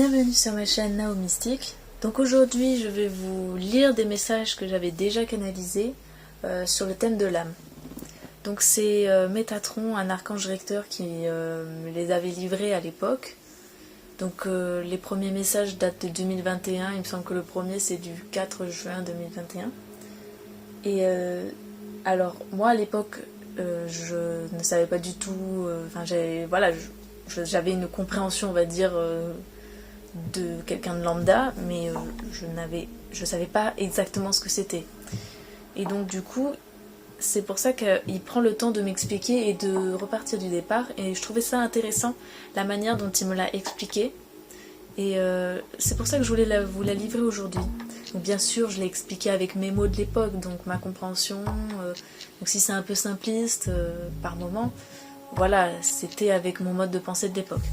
Bienvenue sur ma chaîne Nao Mystique. Donc aujourd'hui je vais vous lire des messages que j'avais déjà canalisés sur le thème de l'âme. Donc c'est Métatron, un archange recteur qui me les avait livrés à l'époque. Donc les premiers messages datent de 2021, il me semble que le premier c'est du 4 juin 2021. Et alors moi à l'époque je ne savais pas du tout, j'avais une compréhension on va dire de quelqu'un de lambda, mais je savais pas exactement ce que c'était. Et donc du coup c'est pour ça qu'il prend le temps de m'expliquer et de repartir du départ, et je trouvais ça intéressant la manière dont il me l'a expliqué, et c'est pour ça que je voulais vous la livrer aujourd'hui. Donc bien sûr je l'ai expliqué avec mes mots de l'époque, donc ma compréhension, donc si c'est un peu simpliste par moment, voilà, c'était avec mon mode de pensée de l'époque.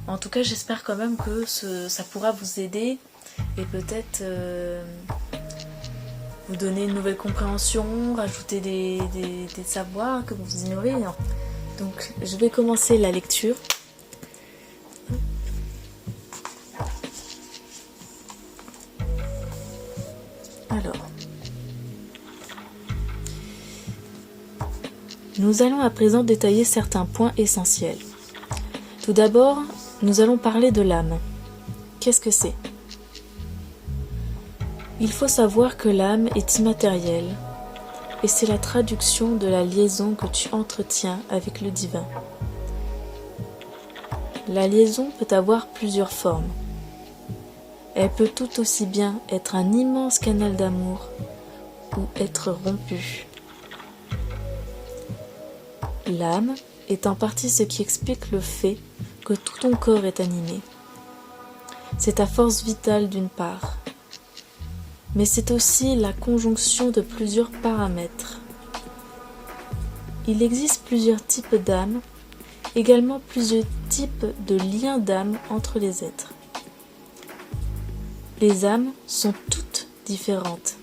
En tout cas j'espère quand même que ça pourra vous aider et peut-être vous donner une nouvelle compréhension, rajouter des savoirs que vous ignorez. Donc je vais commencer la lecture. Alors, nous allons à présent détailler certains points essentiels. Tout d'abord, nous allons parler de l'âme. Qu'est-ce que c'est ? Il faut savoir que l'âme est immatérielle, et c'est la traduction de la liaison que tu entretiens avec le divin. La liaison peut avoir plusieurs formes. Elle peut tout aussi bien être un immense canal d'amour ou être rompue. L'âme est en partie ce qui explique le fait que tout ton corps est animé. C'est ta force vitale d'une part, mais c'est aussi la conjonction de plusieurs paramètres. Il existe plusieurs types d'âmes, également plusieurs types de liens d'âme entre les êtres. Les âmes sont toutes différentes.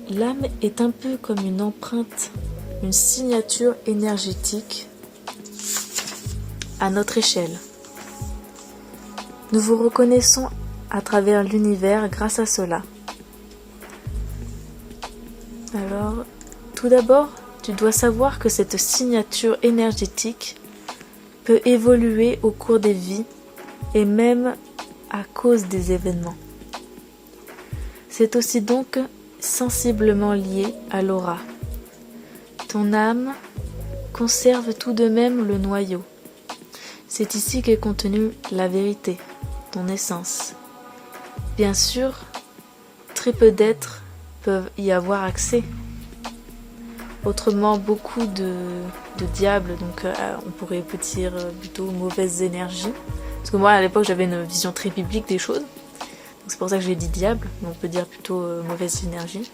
L'âme est un peu comme une empreinte, une signature énergétique à notre échelle. Nous vous reconnaissons à travers l'univers grâce à cela. Alors, tout d'abord, tu dois savoir que cette signature énergétique peut évoluer au cours des vies et même à cause des événements. C'est aussi donc sensiblement lié à l'aura. Ton âme conserve tout de même le noyau. C'est ici qu'est contenue la vérité, ton essence. Bien sûr, très peu d'êtres peuvent y avoir accès. Autrement, beaucoup de diables, donc on pourrait dire plutôt mauvaises énergies. Parce que moi, à l'époque, j'avais une vision très biblique des choses. Donc c'est pour ça que j'ai dit diable, mais on peut dire plutôt mauvaise énergie.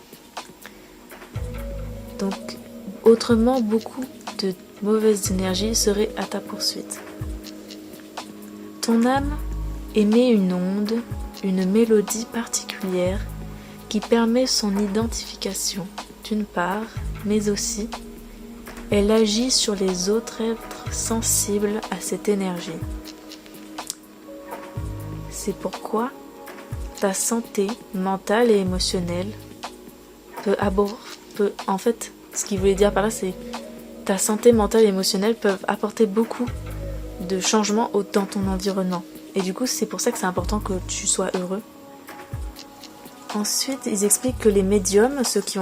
Donc, autrement, beaucoup de mauvaises énergies seraient à ta poursuite. Ton âme émet une onde, une mélodie particulière qui permet son identification, d'une part, mais aussi, elle agit sur les autres êtres sensibles à cette énergie. C'est pourquoi ta santé mentale et émotionnelle en fait, ce qu'il voulait dire par là, c'est ta santé mentale et émotionnelle peuvent apporter beaucoup de changements dans ton environnement. Et du coup, c'est pour ça que c'est important que tu sois heureux. Ensuite, ils expliquent que les médiums, ceux qui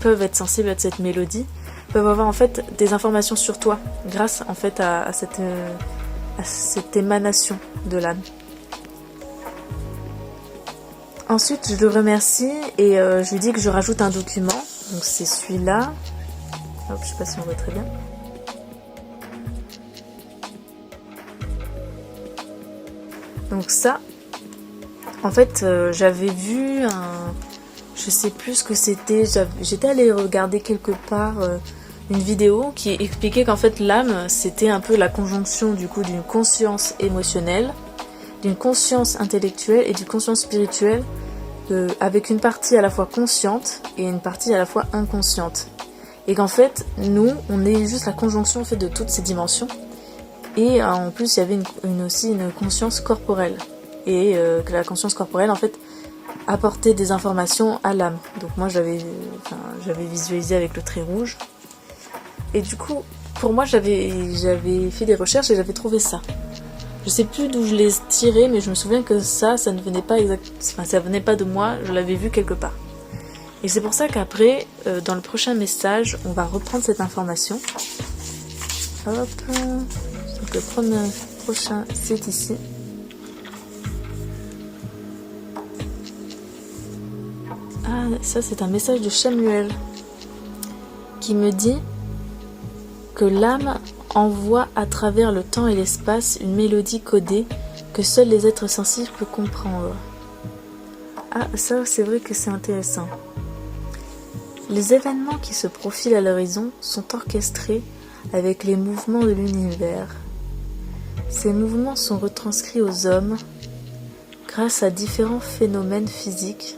peuvent être sensibles à cette mélodie, peuvent avoir en fait des informations sur toi grâce en fait à cette émanation de l'âme. Ensuite, je le remercie et je lui dis que je rajoute un document. Donc c'est celui-là. Hop, je sais pas si on voit très bien. Donc ça, en fait, j'avais vu je sais plus ce que c'était, j'étais allée regarder quelque part une vidéo qui expliquait qu'en fait l'âme, c'était un peu la conjonction du coup d'une conscience émotionnelle, d'une conscience intellectuelle et d'une conscience spirituelle, avec une partie à la fois consciente et une partie à la fois inconsciente. Et qu'en fait, nous, on est juste la conjonction en fait, de toutes ces dimensions. Et en plus, il y avait aussi une conscience corporelle. Et que la conscience corporelle, en fait, apportait des informations à l'âme. Donc moi, j'avais visualisé avec le trait rouge. Et du coup, pour moi, j'avais fait des recherches et j'avais trouvé ça. Je sais plus d'où je l'ai tiré, mais je me souviens que ça ne venait pas ça venait pas de moi, je l'avais vu quelque part. Et c'est pour ça qu'après, dans le prochain message, on va reprendre cette information. Hop. Donc le prochain, c'est ici. Ah, ça c'est un message de Samuel qui me dit que l'âme envoie à travers le temps et l'espace une mélodie codée que seuls les êtres sensibles peuvent comprendre. Ah, ça c'est vrai que c'est intéressant. Les événements qui se profilent à l'horizon sont orchestrés avec les mouvements de l'univers. Ces mouvements sont retranscrits aux hommes grâce à différents phénomènes physiques,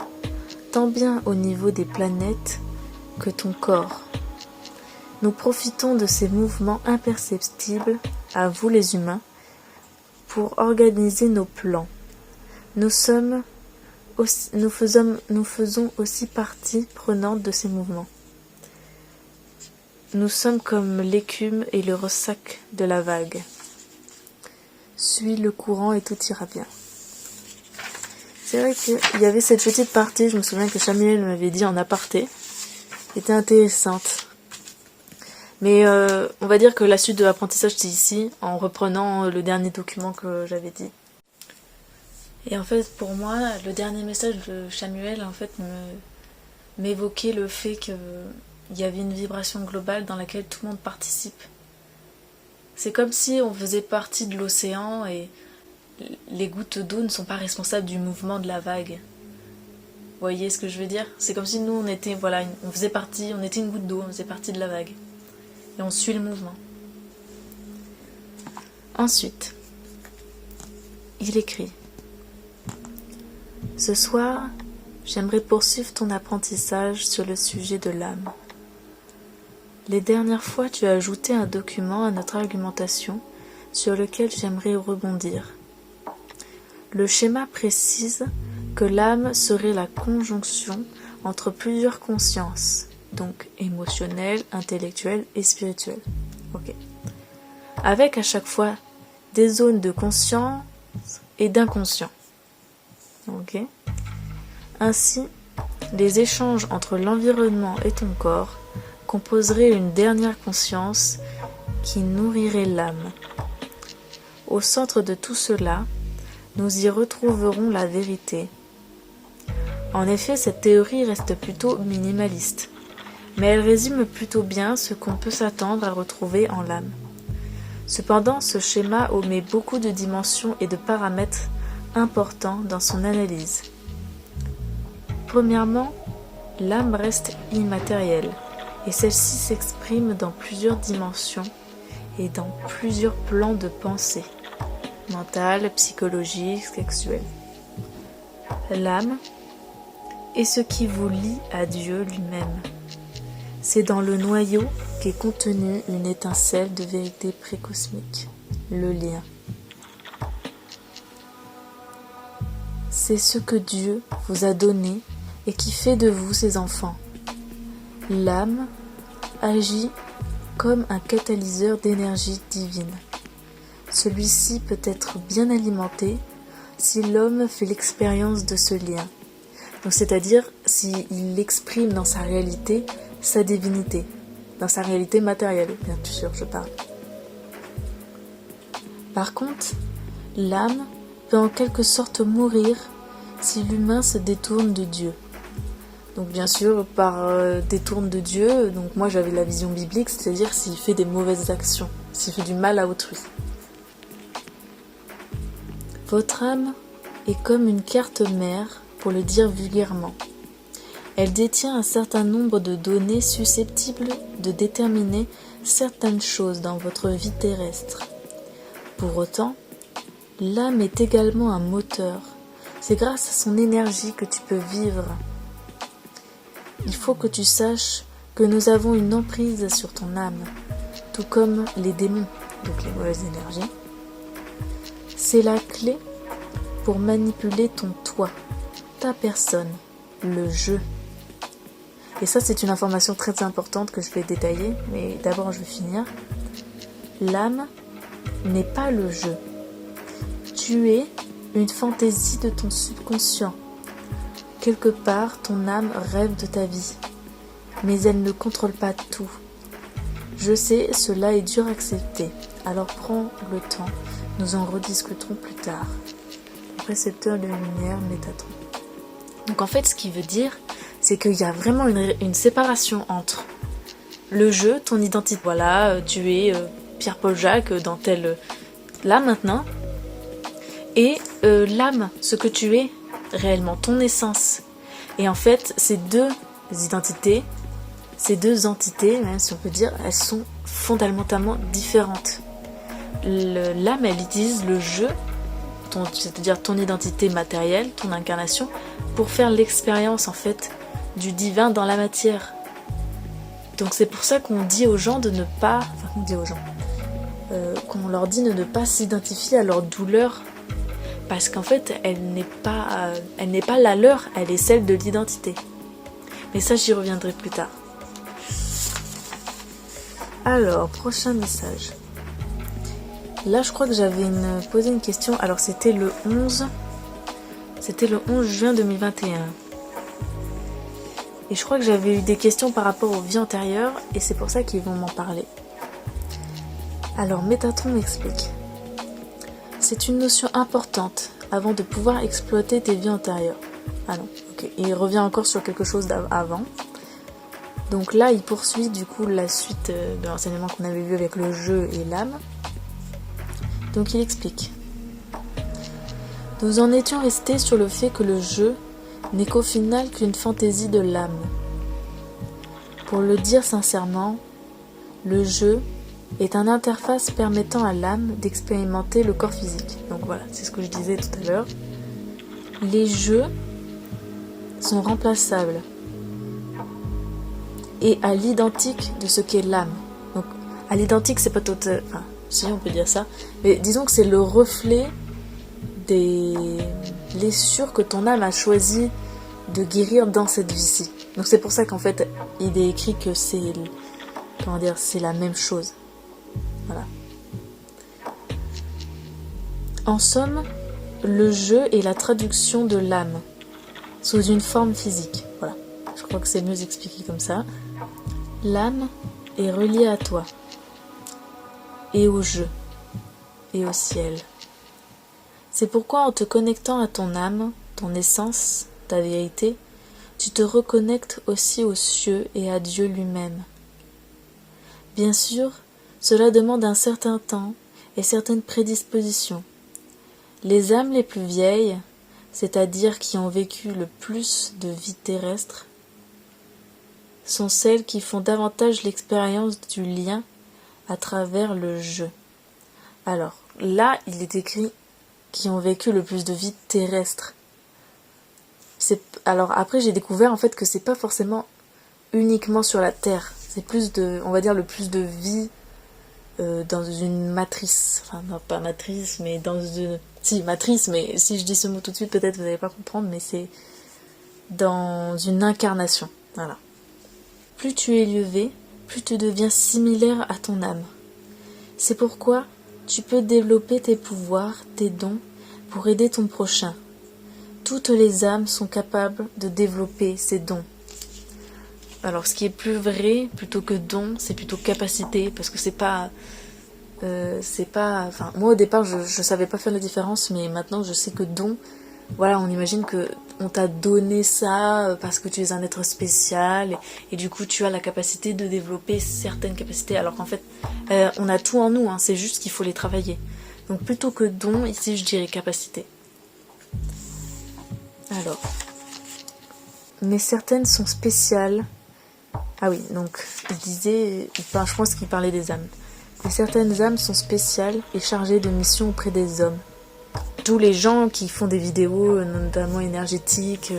tant bien au niveau des planètes que ton corps. Nous profitons de ces mouvements imperceptibles, à vous les humains, pour organiser nos plans. Nous faisons aussi partie prenante de ces mouvements. Nous sommes comme l'écume et le ressac de la vague. Suis le courant et tout ira bien. C'est vrai qu'il y avait cette petite partie, je me souviens que Samuel m'avait dit en aparté, qui était intéressante. Mais on va dire que la suite de l'apprentissage c'est ici, en reprenant le dernier document que j'avais dit. Et en fait, pour moi, le dernier message de Samuel, en fait, m'évoquait le fait qu'il y avait une vibration globale dans laquelle tout le monde participe. C'est comme si on faisait partie de l'océan et les gouttes d'eau ne sont pas responsables du mouvement de la vague. Vous voyez ce que je veux dire? C'est comme si nous, on était une goutte d'eau, on faisait partie de la vague. Et on suit le mouvement. Ensuite, il écrit: ce soir, j'aimerais poursuivre ton apprentissage sur le sujet de l'âme. Les dernières fois, tu as ajouté un document à notre argumentation sur lequel j'aimerais rebondir. Le schéma précise que l'âme serait la conjonction entre plusieurs consciences, donc émotionnelle, intellectuelle et spirituelle. Ok. Avec à chaque fois des zones de conscience et d'inconscient. Ok. Ainsi, les échanges entre l'environnement et ton corps composeraient une dernière conscience qui nourrirait l'âme. Au centre de tout cela, nous y retrouverons la vérité. En effet, cette théorie reste plutôt minimaliste, mais elle résume plutôt bien ce qu'on peut s'attendre à retrouver en l'âme. Cependant, ce schéma omet beaucoup de dimensions et de paramètres importants dans son analyse. Premièrement, l'âme reste immatérielle, et celle-ci s'exprime dans plusieurs dimensions et dans plusieurs plans de pensée, mentale, psychologique, sexuelle. L'âme est ce qui vous lie à Dieu lui-même. C'est dans le noyau qu'est contenue une étincelle de vérité précosmique, le lien. C'est ce que Dieu vous a donné et qui fait de vous ses enfants. L'âme agit comme un catalyseur d'énergie divine. Celui-ci peut être bien alimenté si l'homme fait l'expérience de ce lien. Donc, c'est-à-dire s'il exprime dans sa réalité sa divinité, dans sa réalité matérielle, bien sûr, je parle. Par contre, l'âme peut en quelque sorte mourir si l'humain se détourne de Dieu. Donc bien sûr, par détourne de Dieu, donc moi j'avais la vision biblique, c'est-à-dire s'il fait des mauvaises actions, s'il fait du mal à autrui. Votre âme est comme une carte mère, pour le dire vulgairement. Elle détient un certain nombre de données susceptibles de déterminer certaines choses dans votre vie terrestre. Pour autant, l'âme est également un moteur. C'est grâce à son énergie que tu peux vivre. Il faut que tu saches que nous avons une emprise sur ton âme, tout comme les démons, donc les mauvaises énergies. C'est la clé pour manipuler ton toi, ta personne, le jeu. Et ça, c'est une information très importante que je vais détailler, mais d'abord je vais finir. L'âme n'est pas le jeu. Tu es une fantaisie de ton subconscient. Quelque part, ton âme rêve de ta vie, mais elle ne contrôle pas tout. Je sais, cela est dur à accepter, alors prends le temps, nous en rediscuterons plus tard. Récepteur de lumière, Métatron. Donc en fait, ce qui veut dire, c'est qu'il y a vraiment une séparation entre le jeu, ton identité. Voilà, tu es Pierre-Paul Jacques dans tel... Là maintenant. Et l'âme, ce que tu es réellement, ton essence. Et en fait, ces deux identités, ces deux entités, même si on peut dire, elles sont fondamentalement différentes. L'âme, elle utilise le jeu, c'est-à-dire ton identité matérielle, ton incarnation, pour faire l'expérience en fait du divin dans la matière. Donc c'est pour ça qu'on dit aux gens de ne pas, qu'on leur dit de ne pas s'identifier à leur douleur, parce qu'en fait elle n'est pas la leur, elle est celle de l'identité. Mais ça, j'y reviendrai plus tard. Alors, prochain message. Là, je crois que j'avais posé une question. Alors, c'était le 11 juin 2021. Et je crois que j'avais eu des questions par rapport aux vies antérieures, et c'est pour ça qu'ils vont m'en parler. Alors, Métatron m'explique. C'est une notion importante avant de pouvoir exploiter tes vies antérieures. Ah non, ok. Il revient encore sur quelque chose d'avant. Donc là, il poursuit du coup la suite de l'enseignement qu'on avait vu avec le jeu et l'âme. Donc il explique. Nous en étions restés sur le fait que le jeu n'est qu'au final qu'une fantaisie de l'âme. Pour le dire sincèrement, le jeu est une interface permettant à l'âme d'expérimenter le corps physique. Donc voilà, c'est ce que je disais tout à l'heure. Les jeux sont remplaçables et à l'identique de ce qu'est l'âme. Donc à l'identique, c'est pas tout... Enfin, si on peut dire ça, mais disons que c'est le reflet des blessures que ton âme a choisi de guérir dans cette vie-ci. Donc c'est pour ça qu'en fait, il est écrit que c'est... Comment dire, c'est la même chose. Voilà. En somme, le jeu est la traduction de l'âme sous une forme physique. Voilà. Je crois que c'est mieux expliqué comme ça. L'âme est reliée à toi et au jeu et au ciel. C'est pourquoi en te connectant à ton âme, ton essence, ta vérité, tu te reconnectes aussi aux cieux et à Dieu lui-même. Bien sûr, cela demande un certain temps et certaines prédispositions. Les âmes les plus vieilles, c'est-à-dire qui ont vécu le plus de vie terrestre, sont celles qui font davantage l'expérience du lien à travers le jeu. Alors, là, il est écrit qui ont vécu le plus de vie terrestre. Alors après, j'ai découvert en fait que c'est pas forcément uniquement sur la Terre. C'est plus de, on va dire, le plus de vie dans une matrice. Enfin, non, pas matrice, mais dans une... Si, matrice, mais si je dis ce mot tout de suite, peut-être vous n'allez pas comprendre, mais c'est dans une incarnation. Voilà. Plus tu es élevé, plus tu deviens similaire à ton âme. C'est pourquoi tu peux développer tes pouvoirs, tes dons, pour aider ton prochain. Toutes les âmes sont capables de développer ces dons. Alors, ce qui est plus vrai, plutôt que don, c'est plutôt capacité, parce que c'est pas... Enfin, moi au départ, je savais pas faire la différence, mais maintenant je sais que don, voilà, on imagine que on t'a donné ça parce que tu es un être spécial, et du coup tu as la capacité de développer certaines capacités, alors qu'en fait, on a tout en nous, hein, c'est juste qu'il faut les travailler. Donc plutôt que don, ici je dirais capacité. Alors, mais certaines sont spéciales. Ah oui, donc il disait, je pense qu'il parlait des âmes. Mais certaines âmes sont spéciales et chargées de missions auprès des hommes. Tous les gens qui font des vidéos, notamment énergétiques,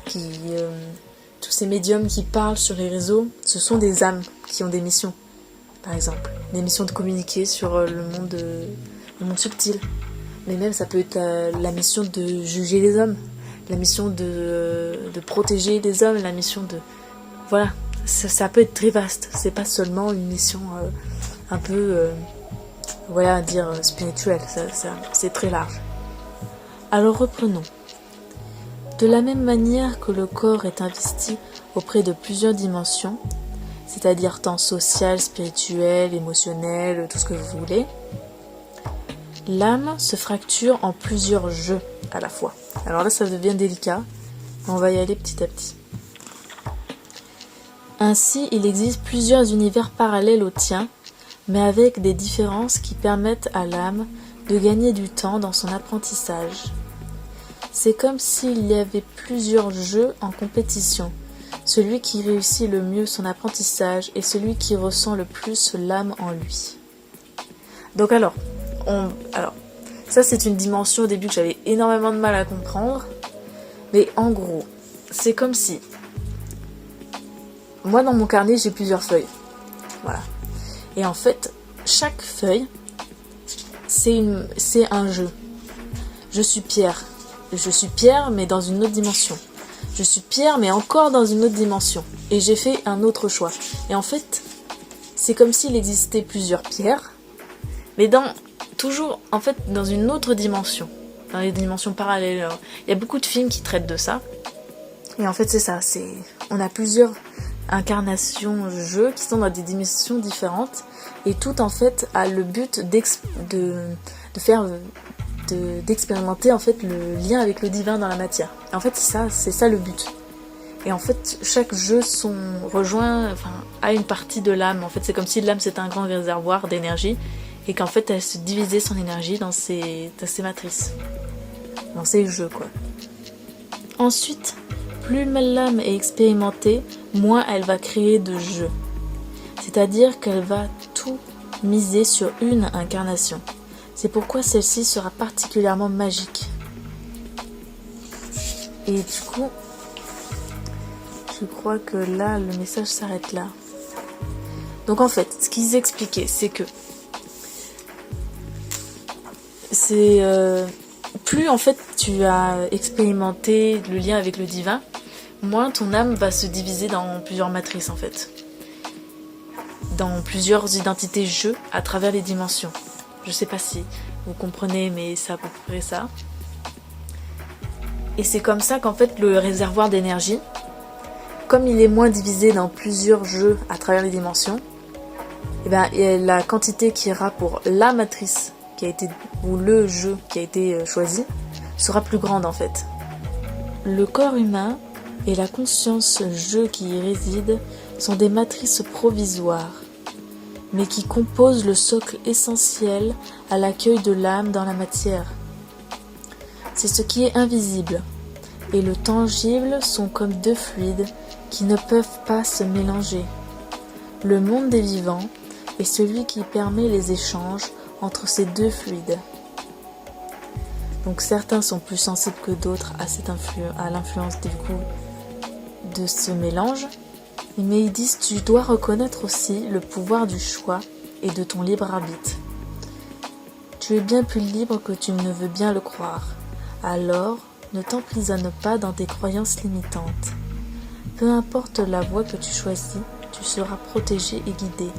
tous ces médiums qui parlent sur les réseaux, ce sont des âmes qui ont des missions. par exemple. Des missions de communiquer sur le monde subtil. Mais même ça peut être la mission de juger les hommes, la mission de protéger les hommes, la mission de... Voilà, ça peut être très vaste. C'est pas seulement une mission un peu, voilà, à dire spirituelle. C'est très large. Alors reprenons. De la même manière que le corps est investi auprès de plusieurs dimensions, c'est-à-dire tant social, spirituel, émotionnel, tout ce que vous voulez, l'âme se fracture en plusieurs jeux à la fois. Alors là, ça devient délicat, mais on va y aller petit à petit. Ainsi, il existe plusieurs univers parallèles au tien, mais avec des différences qui permettent à l'âme de gagner du temps dans son apprentissage. C'est comme s'il y avait plusieurs jeux en compétition. Celui qui réussit le mieux son apprentissage est celui qui ressent le plus l'âme en lui. Donc alors, ça c'est une dimension au début que j'avais énormément de mal à comprendre. Mais en gros, c'est comme si... Moi dans mon carnet j'ai plusieurs feuilles. Voilà. Et en fait, chaque feuille, c'est un jeu. Je suis Pierre. Je suis Pierre mais dans une autre dimension. Je suis Pierre mais encore dans une autre dimension. Et j'ai fait un autre choix. Et en fait, c'est comme s'il existait plusieurs pierres, mais toujours en fait dans une autre dimension. Dans les dimensions parallèles. Il y a beaucoup de films qui traitent de ça. Et en fait c'est ça. On a plusieurs incarnations jeux qui sont dans des dimensions différentes. Et tout en fait a le but d'expérimenter en fait le lien avec le divin dans la matière. Et en fait c'est ça le but. Et en fait chaque jeu a une partie de l'âme. En fait c'est comme si l'âme c'était un grand réservoir d'énergie et qu'en fait elle se divisait son énergie dans ses matrices, dans ses jeux quoi. Ensuite, plus l'âme est expérimentée, moins elle va créer de jeux. C'est-à-dire qu'elle va tout miser sur une incarnation. C'est pourquoi celle-ci sera particulièrement magique. Et du coup, je crois que là, le message s'arrête là. Donc en fait, ce qu'ils expliquaient, c'est que plus en fait tu as expérimenté le lien avec le divin, moins ton âme va se diviser dans plusieurs matrices en fait. Dans plusieurs identités jeux à travers les dimensions. Je sais pas si vous comprenez, mais c'est à peu près ça. Et c'est comme ça qu'en fait le réservoir d'énergie, comme il est moins divisé dans plusieurs jeux à travers les dimensions, et la quantité qui ira pour la matrice ou le jeu qui a été choisi sera plus grande en fait. Le corps humain et la conscience jeu qui y réside sont des matrices provisoires, mais qui composent le socle essentiel à l'accueil de l'âme dans la matière. C'est ce qui est invisible, et le tangible sont comme deux fluides qui ne peuvent pas se mélanger. Le monde des vivants est celui qui permet les échanges entre ces deux fluides. Donc certains sont plus sensibles que d'autres à l'influence du coup de ce mélange, mais ils disent tu dois reconnaître aussi le pouvoir du choix et de ton libre arbitre. Tu es bien plus libre que tu ne veux bien le croire. Alors, ne t'emprisonne pas dans des croyances limitantes. Peu importe la voie que tu choisis, tu seras protégé et guidé.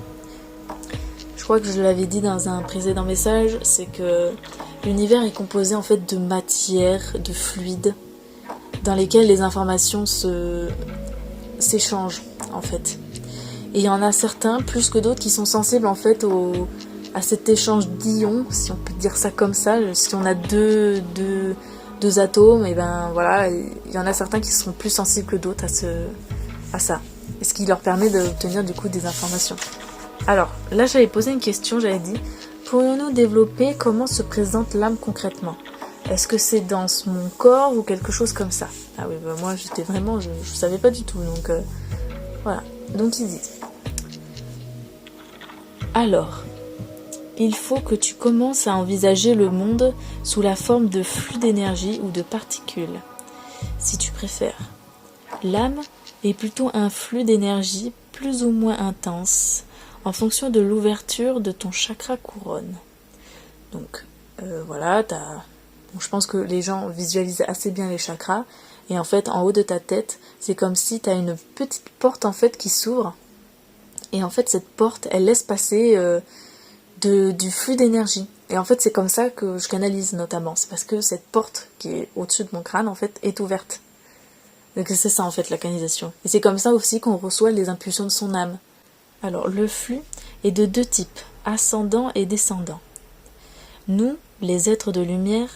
Je crois que je l'avais dit dans un précédent message, c'est que l'univers est composé en fait de matière, de fluides, dans lesquels les informations s'échangent en fait. Et il y en a certains, plus que d'autres, qui sont sensibles en fait à cet échange d'ions, si on peut dire ça comme ça. Si on a deux atomes, et ben voilà, il y en a certains qui seront plus sensibles que d'autres à ça. Et ce qui leur permet d'obtenir du coup des informations. Alors, là j'avais posé une question, j'avais dit, pourrions-nous développer comment se présente l'âme concrètement ? Est-ce que c'est dans mon corps ou quelque chose comme ça ? Ah oui, bah moi j'étais vraiment, je savais pas du tout, donc voilà. Donc ils disent, alors, il faut que tu commences à envisager le monde sous la forme de flux d'énergie ou de particules, si tu préfères. L'âme est plutôt un flux d'énergie plus ou moins intense, en fonction de l'ouverture de ton chakra couronne. Donc voilà, donc, je pense que les gens visualisent assez bien les chakras. Et en fait, en haut de ta tête, c'est comme si tu as une petite porte en fait qui s'ouvre. Et en fait, cette porte, elle laisse passer du flux d'énergie. Et en fait, c'est comme ça que je canalise notamment. C'est parce que cette porte qui est au-dessus de mon crâne, en fait, est ouverte. Donc c'est ça en fait la canalisation. Et c'est comme ça aussi qu'on reçoit les impulsions de son âme. Alors le flux est de 2 types, ascendant et descendant. Nous, les êtres de lumière,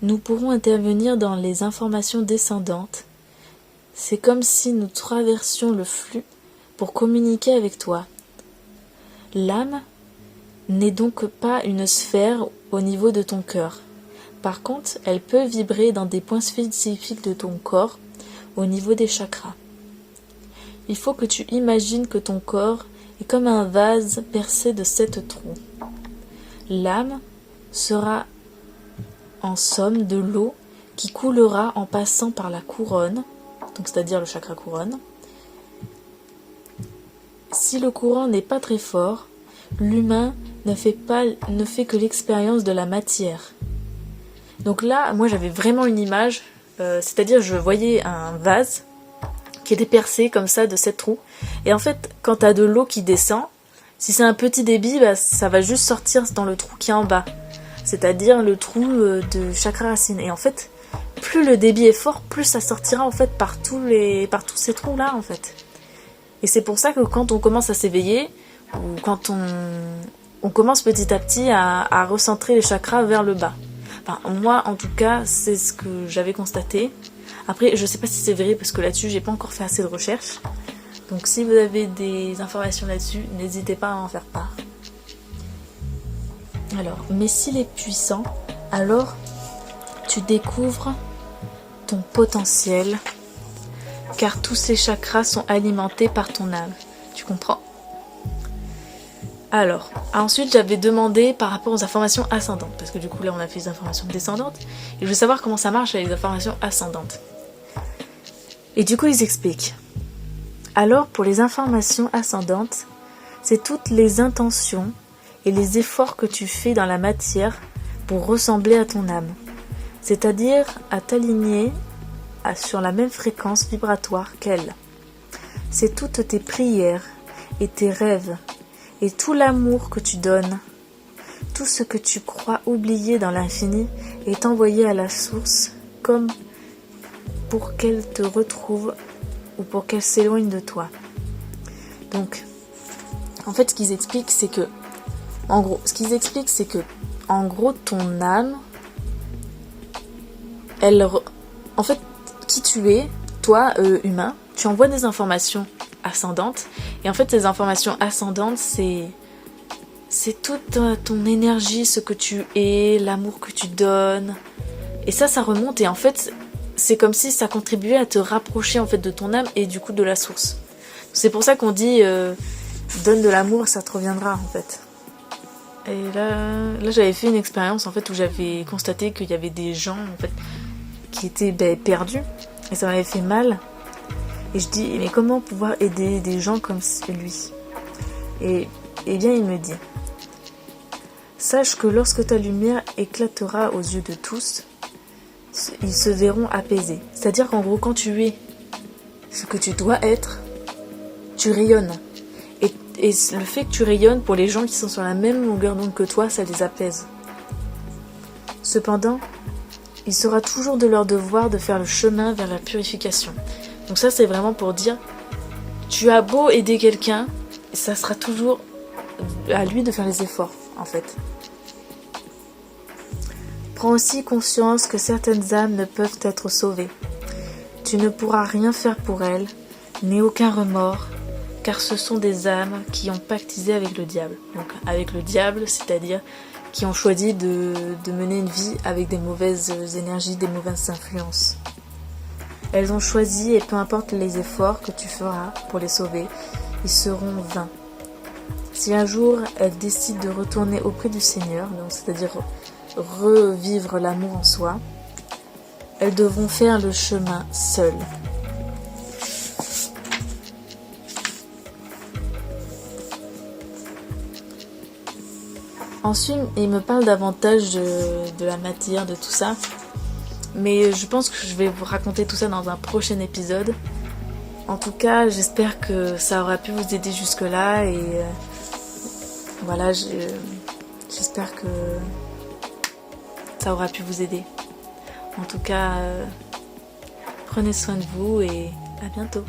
nous pourrons intervenir dans les informations descendantes. C'est comme si nous traversions le flux pour communiquer avec toi. L'âme n'est donc pas une sphère au niveau de ton cœur. Par contre, elle peut vibrer dans des points spécifiques de ton corps, au niveau des chakras. Il faut que tu imagines que ton corps est comme un vase percé de 7 trous. L'âme sera en somme de l'eau qui coulera en passant par la couronne, donc c'est-à-dire le chakra couronne. Si le courant n'est pas très fort, l'humain ne fait que l'expérience de la matière. Donc là, moi j'avais vraiment une image, c'est-à-dire je voyais un vase qui était percé comme ça de 7 trous. Et en fait, quand tu as de l'eau qui descend, si c'est un petit débit, ça va juste sortir dans le trou qui est en bas. C'est-à-dire le trou de chakra racine. Et en fait, plus le débit est fort, plus ça sortira en fait par tous ces trous-là en fait. Et c'est pour ça que quand on commence à s'éveiller, ou quand on commence petit à petit à recentrer les chakras vers le bas. Enfin, moi, en tout cas, c'est ce que j'avais constaté. Après, je sais pas si c'est vrai, parce que là-dessus, j'ai pas encore fait assez de recherches. Donc, si vous avez des informations là-dessus, n'hésitez pas à en faire part. Alors, mais s'il est puissant, alors tu découvres ton potentiel, car tous ces chakras sont alimentés par ton âme. Tu comprends ? Alors, ensuite j'avais demandé par rapport aux informations ascendantes, parce que du coup là on a fait les informations descendantes, et je veux savoir comment ça marche avec les informations ascendantes. Et du coup ils expliquent. Alors pour les informations ascendantes, c'est toutes les intentions et les efforts que tu fais dans la matière pour ressembler à ton âme, c'est-à-dire à t'aligner sur la même fréquence vibratoire qu'elle. C'est toutes tes prières et tes rêves, et tout l'amour que tu donnes, tout ce que tu crois oublier dans l'infini est envoyé à la source comme pour qu'elle te retrouve ou pour qu'elle s'éloigne de toi. Donc, en fait, ce qu'ils expliquent, c'est que, en gros, ton âme, en fait, qui tu es, toi, humain, tu envoies des informations ascendantes. Et en fait, ces informations ascendantes, c'est toute ton énergie, ce que tu es, l'amour que tu donnes. Et ça remonte. Et en fait, c'est comme si ça contribuait à te rapprocher en fait de ton âme et du coup de la source. C'est pour ça qu'on dit donne de l'amour, ça te reviendra en fait. Et là j'avais fait une expérience en fait où j'avais constaté qu'il y avait des gens en fait qui étaient perdus et ça m'avait fait mal. Et je dis, mais comment pouvoir aider des gens comme lui ? Et bien il me dit, sache que lorsque ta lumière éclatera aux yeux de tous, ils se verront apaisés. C'est-à-dire qu'en gros, quand tu es ce que tu dois être, tu rayonnes. Et le fait que tu rayonnes, pour les gens qui sont sur la même longueur d'onde que toi, ça les apaise. Cependant, il sera toujours de leur devoir de faire le chemin vers la purification. Donc ça, c'est vraiment pour dire, tu as beau aider quelqu'un, ça sera toujours à lui de faire les efforts, en fait. Prends aussi conscience que certaines âmes ne peuvent être sauvées. Tu ne pourras rien faire pour elles, n'aie aucun remords, car ce sont des âmes qui ont pactisé avec le diable. Donc avec le diable, c'est-à-dire qui ont choisi de mener une vie avec des mauvaises énergies, des mauvaises influences. Elles ont choisi, et peu importe les efforts que tu feras pour les sauver, ils seront vains. Si un jour elles décident de retourner auprès du Seigneur, donc c'est-à-dire revivre l'amour en soi, elles devront faire le chemin seules. Ensuite, il me parle davantage de la matière, de tout ça. Mais je pense que je vais vous raconter tout ça dans un prochain épisode. En tout cas, j'espère que ça aura pu vous aider jusque-là. Et voilà, j'espère que ça aura pu vous aider. En tout cas, prenez soin de vous et à bientôt.